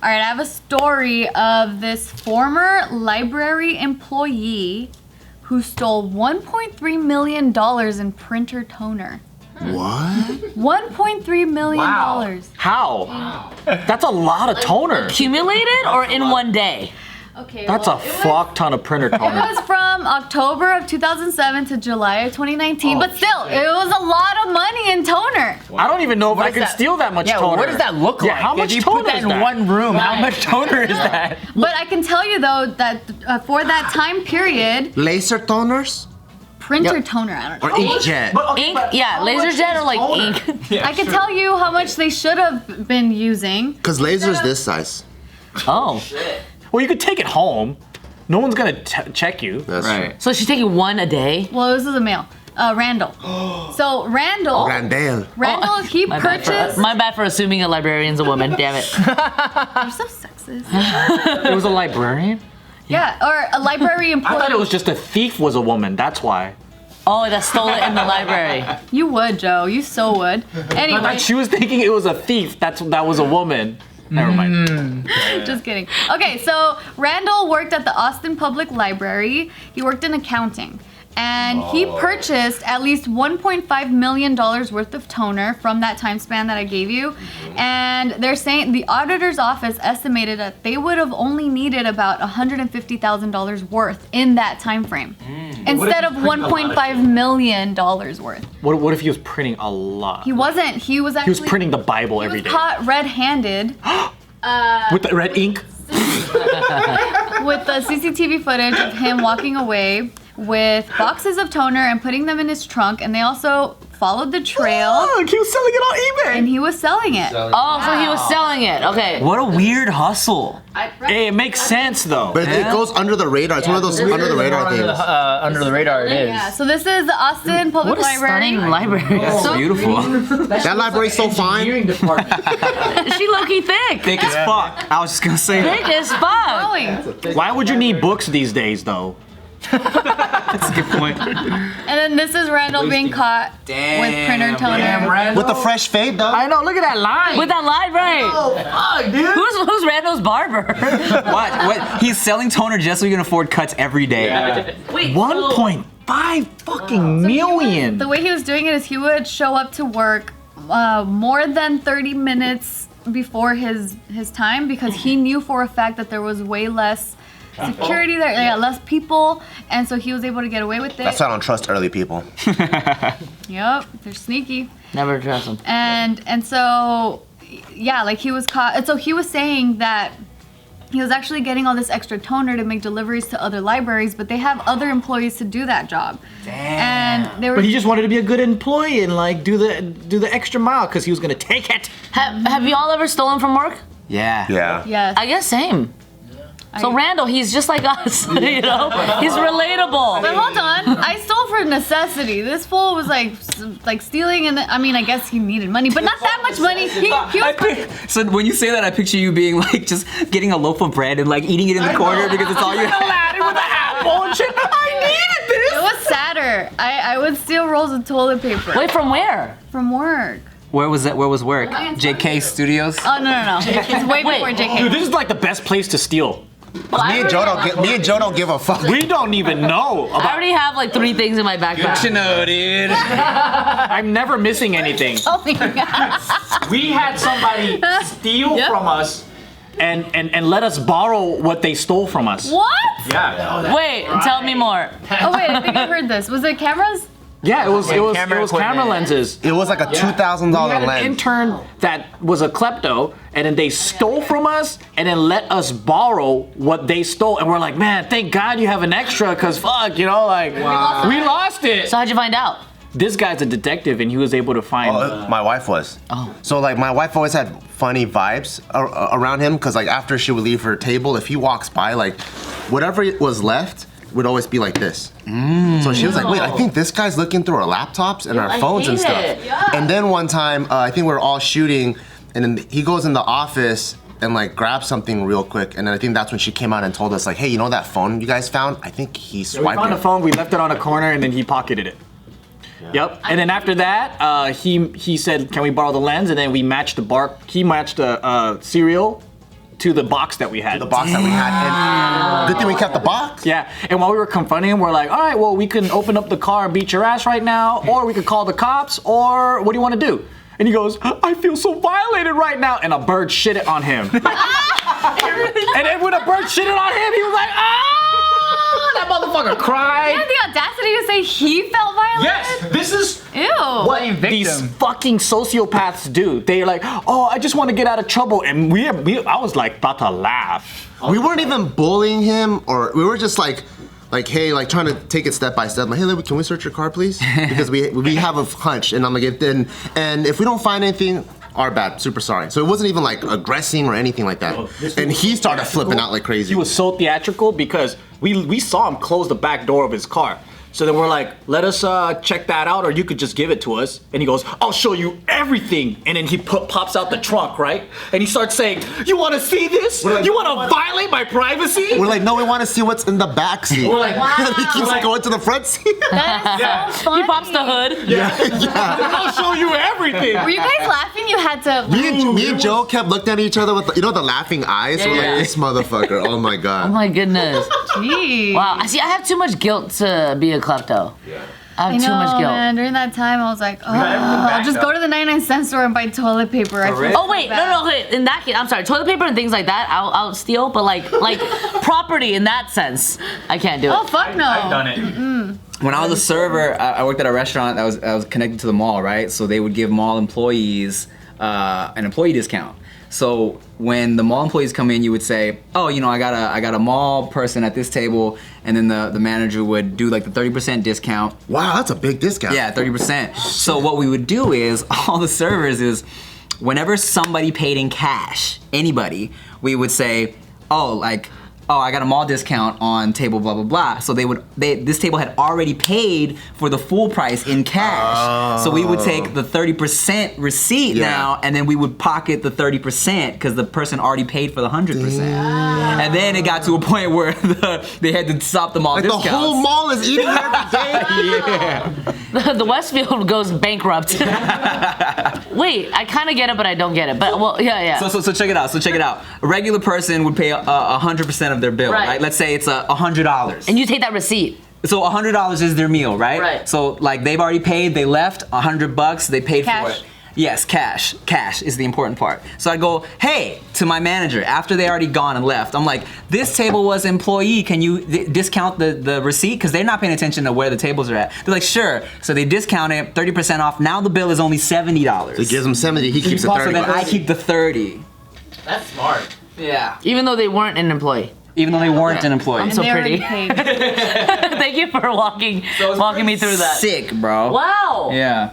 All right, I have a story of this former library employee who stole $1.3 million in printer toner. What? $1.3 million. Wow. How? Wow. That's a lot of toner. Accumulated or in one day? Okay, That's a fuck ton of printer toner. It was from October of 2007 to July of 2019, but still, it was a lot of money in toner. I don't even know if I could steal that much toner. What does that look like? How much if you toner put that is in one room, how much toner is that? But I can tell you though that for that time period, Laser toners? printer toner, I don't know. Or inkjet? Ink? Yeah, laser jet or like ink? I can tell you how much they should have been using. Because laser's this size. Oh. Well, you could take it home. No one's gonna check you. That's Right. So she's taking one a day? Well, this is a male. Randall. So Randall, Randall. he purchased. My bad for assuming a librarian's a woman, damn it. You're so sexist. It was a librarian? Yeah, or a library employee. I thought it was just a thief was a woman. That's why. Oh, that stole it in the library. You would, Joe. You so would. I Anyway, thought she was thinking it was a thief. That was a woman. Never mind. just kidding. Okay, so Randall worked at the Austin Public Library. He worked in accounting. And he purchased at least $1.5 million worth of toner from that time span that I gave you. And they're saying the auditor's office estimated that they would have only needed about $150,000 worth in that time frame instead of $1.5 million worth. What if he was printing a lot? He wasn't. He was actually He was printing the Bible every day. caught red-handed With the red ink? with the CCTV footage of him walking away with boxes of toner and putting them in his trunk, and they also followed the trail. Look, he was selling it on eBay. And he was selling it. Oh, so he was selling it. Okay. What a weird hustle. Hey, it makes sense though. But it goes under the radar. It's one of those under the radar things. Under the radar it is. Yeah, so this is the Austin Public What a Library. stunning library. So beautiful. That library's so fine. She low-key thick. Thick as fuck. I was just gonna say Thick as fuck. Going. Why would you need books these days though? that's a good point. And then this is Randall being caught with printer toner. With the fresh fade, though. I know, look at that line. With that line, right? Oh, fuck, dude. Who's Randall's barber? What? He's selling toner just so he can afford cuts every day. Wait, 1.5 fucking million. The way he was doing it is he would show up to work more than 30 minutes before his time because he knew for a fact that there was way less security there, less people, and so he was able to get away with it. That's why I don't trust early people. Yep, they're sneaky. Never trust him. And so, yeah, like he was caught. And so he was saying that he was actually getting all this extra toner to make deliveries to other libraries, but they have other employees to do that job. Damn. And they were. But he just wanted to be a good employee and like do the extra mile because he was gonna take it. Have y'all ever stolen from work? Yeah. Yeah. Yes. I guess same. So Randall, he's just like us, you know? He's relatable. But hold on, I stole for necessity. This fool was like stealing, and I mean, I guess he needed money, but not that much money. He was So when you say that, I picture you being like just getting a loaf of bread and like eating it in the corner because it's all you have. With the apple and shit. I needed this. It was sadder. I would steal rolls of toilet paper Wait, from where? from work. Where was that? Where was work? JK Studios. Oh no. It's way before JK. Dude, this is like the best place to steal. Me and Joe don't give a fuck. We don't even know I about. already have like 3 things in my backpack. You know, dude. I'm never missing anything. Oh my god. We had somebody steal from us and let us borrow what they stole from us. What? Yeah. Wait, tell me more. Oh wait, I think I heard this. Was it cameras? Yeah, it was camera camera equipment. lenses. It was like a $2,000 We had an lens. intern that was a klepto, and then they stole from us, and then let us borrow what they stole, and we're like, man, thank God you have an extra, cause fuck, you know, like we lost it. So how'd you find out? This guy's a detective, and he was able to find. My wife was. Oh. So like my wife always had funny vibes around him because like after she would leave her table, if he walks by, like whatever was left would always be like this. So she was like, wait, I think this guy's looking through our laptops and our I phones and hate stuff. it. Yeah. And then one time, I think we were all shooting, and then he goes in the office and like grabs something real quick, and then I think that's when she came out and told us like, hey, you know that phone you guys found? I think he We swiped found it. the phone, we left it on a corner, and then he pocketed it. Yep. And then after that, he said, "Can we borrow the lens?" And then we matched the Bart. He matched the cereal to the box that we had. The box that we had. And good thing we kept the box. Yeah, and while we were confronting him, we're like, all right, well, we can open up the car and beat your ass right now, or we could call the cops, or what do you want to do? And he goes, I feel so violated right now. And a bird shit it on him. And then when a bird shit it on him, he was like, that motherfucker cried. He had the audacity to say he felt violated? Yes, this is Ew. what these fucking sociopaths do. They're like, oh, I just want to get out of trouble. And I was like about to laugh. We weren't even bullying him, or we were just like, hey, like trying to take it step by step. Like, hey, can we search your car, please? Because we have a hunch, and I'm like, and if we don't find anything, our bad, super sorry. So it wasn't even like aggressing or anything like that. And he started flipping out like crazy. He was so theatrical because we saw him close the back door of his car. So then we're like, let us check that out, or you could just give it to us. And he goes, I'll show you everything. And then he pops out the trunk, right? And he starts saying, you want to see this? Like, you want to violate my privacy? We're like, no, we want to see what's in the back seat. We're like, Wow. He keeps going to the front seat. That is so funny. He pops the hood. I'll show you everything. Were you guys laughing? You had to. Me and Joe kept looking at each other with, the laughing eyes. We're Yeah. like, this motherfucker, oh my Oh God. my goodness. Jeez. Wow. I see. I have too much guilt to be a klepto. I I have know, too much guilt. man. During that time, I was like, oh, I'll just go to the 99-cent store and buy toilet paper. I feel Oh wait, so bad. no. Wait, in that case, I'm sorry. Toilet paper and things like that, I'll steal. But like property in that sense, I can't do it. Oh, fuck no. I've done it. When I was a server, I worked at a restaurant that was connected to the mall, right? So they would give mall employees an employee discount. So when the mall employees come in, you would say, oh, I got a mall person at this table, and then the manager would do like the 30% discount. Wow, that's a big discount. Yeah, 30%. So what we would do is, all the servers is, whenever somebody paid in cash, anybody, we would say, oh, I got a mall discount on table blah blah blah. So this table had already paid for the full price in cash. So we would take the 30% receipt now, and then we would pocket the 30% because the person already paid for the 100%. And then it got to a point where they had to stop the mall Like discounts. the whole mall is eating every day. The Westfield goes bankrupt. Wait, I kind of get it, but I don't get it. But well, yeah. So check it out. A regular person would pay 100% of their bill, right? Let's say it's $100. And you take that receipt. So $100 is their meal, right? Right. So like they've already paid, they left $100, they paid Cash. for it. Yes, cash. Cash is the important part. So I go, hey, to my manager, after they already gone and left, I'm like, this table was employee, can you discount the receipt? Because they're not paying attention to where the tables are at. They're like, sure. So they discount it, 30% off. Now the bill is only $70. He gives him 70, he keeps the So 30. then I keep the 30. That's smart. Yeah. Even though they weren't an employee. Even though they weren't an employee. I'm so They already pretty. paid. Thank you for walking me through that. Sick, bro. Wow. Yeah.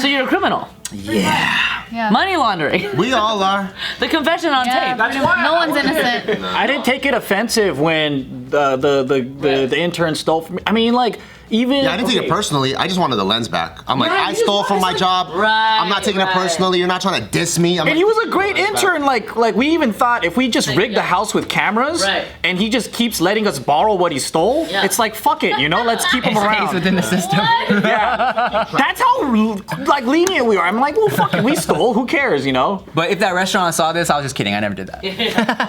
So you're a criminal. Yeah. Money laundering. We all are. The confession on Yeah, tape. no one's innocent. I didn't take it offensive when the intern stole from me. I mean, like, even Yeah, I didn't take it personally. I just wanted the lens back. I'm like, Yeah, I you just stole from my wanted- job. Right, I'm not taking it right. personally. You're not trying to diss me. I'm And like, he was a great intern. Like we even thought if we just rigged the house with cameras, Right. and he just keeps letting us borrow what he stole, Yeah. it's like fuck it, let's keep him Stays around. within the system. Yeah, that's how like lenient we are. I'm like, well, fuck it, we stole. Who cares, But if that restaurant saw this, I was just kidding. I never did that.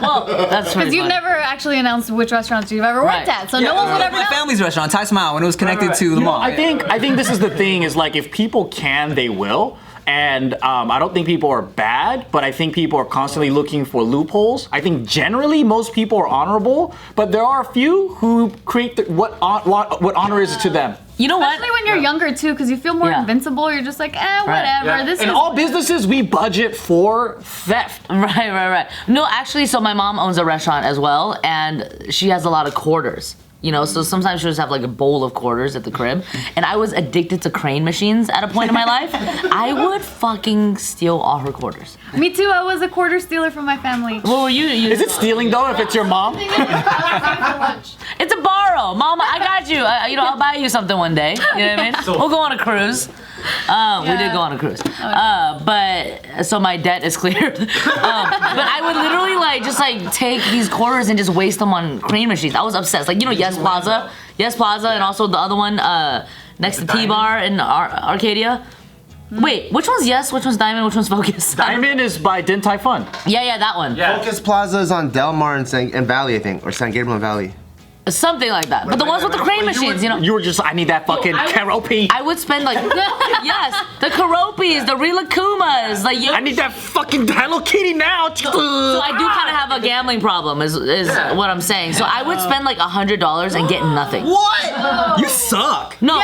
Well, that's Because you've funny. never actually announced which restaurants you've ever worked Right. at, so no one would ever My know. family's restaurant, Thai Smile, when it was connected to the mall. I think this is the thing is like if people can, they will. And I don't think people are bad, but I think people are constantly looking for loopholes. I think generally most people are honorable, but there are a few who create what honor is to them. You know what? Especially when you're younger too, because you feel more Yeah. invincible. You're just like, whatever. This In is all businesses, we budget for theft. Right. No, actually, so my mom owns a restaurant as well, and she has a lot of quarters. So sometimes she'll just have like a bowl of quarters at the crib. And I was addicted to crane machines at a point in my life. I would fucking steal all her quarters. Me too. I was a quarter stealer from my family. What were you? Is it stealing though if it's your mom? It's a borrow. Mama, I got you. I'll buy you something one day. You know what I mean? We'll go on a cruise. We did go on a cruise. But so my debt is cleared. But I would literally just take these quarters and just waste them on crane machines. I was obsessed. Yes Plaza, and also the other one next to T-Bar in Arcadia. Wait, which one's Yes? Which one's Diamond? Which one's Focus? Diamond is by Din Tai Fun. Yeah, that one. Focus Plaza is on Del Mar and Valley, I think, or San Gabriel and Valley. Something like that. But the ones with the crane machines, you know. You were just, I need that fucking Keroppi. I would spend like, yes, the Keropis, the Rilakumas, like I need that fucking Hello Kitty now. So I do kind of have a gambling problem, is what I'm saying. So I would spend like $100 and get nothing. What? You suck. No,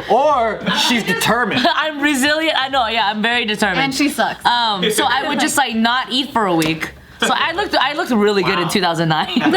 Or she's determined. I'm resilient. I know. Yeah, I'm very determined. And she sucks. So I would just like not eat for a week. So I looked really good in 2009.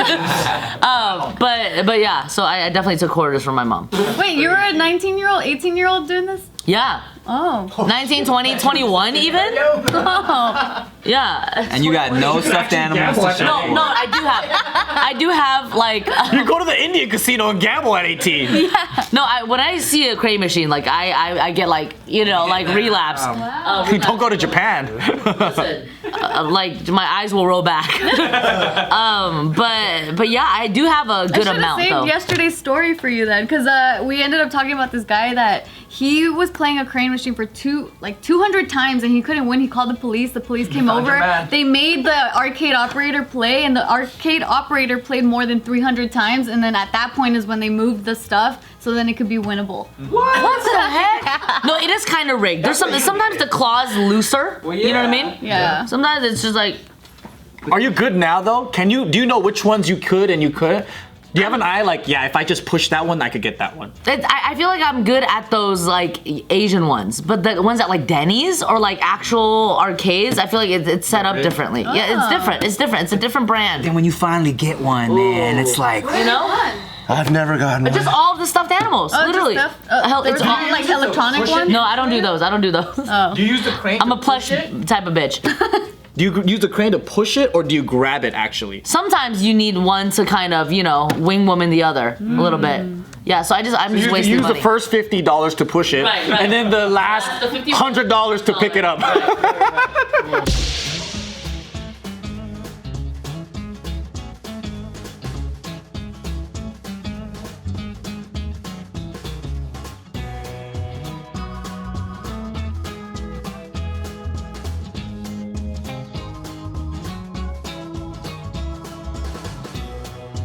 But yeah, so I definitely took quarters from my mom. Wait, you were a 19-year-old, 18-year-old doing this? Yeah. Oh. 19, 20, 21 even? Oh. Yeah. And you got no stuffed animals to show. No, I do have like. You go to the Indian casino and gamble at 18. No, when I see a crane machine, like I get like like relapse. Don't go to Japan. Like my eyes will roll back. But yeah, I do have a good amount saved though. Yesterday's story for you then, because we ended up talking about this guy that he was playing a crane machine for 200 times and he couldn't win. He called the police. The police came over. They made the arcade operator play, and the arcade operator played more than 300 times. And then at that point is when they moved the stuff so then it could be winnable. What the heck? No, it is kind of rigged. There's sometimes the claw's looser. You know what I mean? Yeah. Sometimes it's just like. Are you good now though? Do you know which ones you could and you couldn't? Do you have an eye like, yeah, if I just push that one, I could get that one? I feel like I'm good at those like Asian ones, but the ones at like Denny's or like actual arcades, I feel like it's set up differently. Oh. Yeah, it's different. It's different. It's a different brand. And when you finally get one, man, it's like, you know. I've never gotten one. Just all of the stuffed animals, literally. It's all like electronic ones? No, I don't do those. Oh. Do you use the crane? I'm a plush type of bitch. Do you use the crane to push it, or do you grab it actually? Sometimes you need one to kind of, wing woman the other a little bit. Yeah, so I'm just wasting use money. the first $50 to push it, Right. and then the last $100 to pick it up. Right.